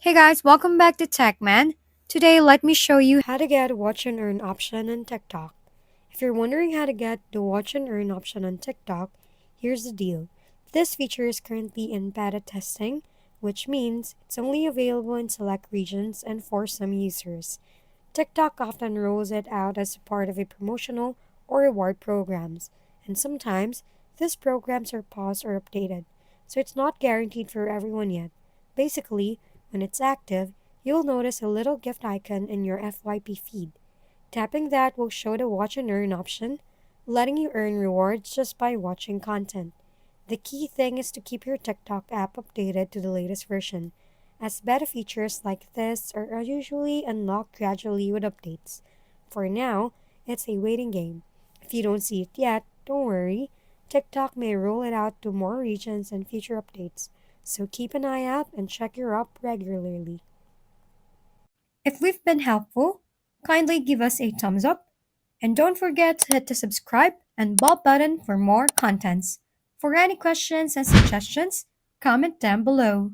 Hey guys, welcome back to TechMan. Today, let me show you how to get a watch and earn option on TikTok. If you're wondering how to get the watch and earn option on TikTok, here's the deal. This feature is currently in beta testing, which means it's only available in select regions and for some users. TikTok often rolls it out as a part of a promotional or reward programs, and sometimes these programs are paused or updated, so it's not guaranteed for everyone yet. Basically, when it's active, you'll notice a little gift icon in your FYP feed. Tapping that will show the watch and earn option, letting you earn rewards just by watching content. The key thing is to keep your TikTok app updated to the latest version, as beta features like this are usually unlocked gradually with updates. For now, it's a waiting game. If you don't see it yet, don't worry. TikTok may roll it out to more regions and future updates, so keep an eye out and check your app regularly. If we've been helpful, kindly give us a thumbs up and don't forget to hit the subscribe and bell button for more contents. For any questions and suggestions, comment down below.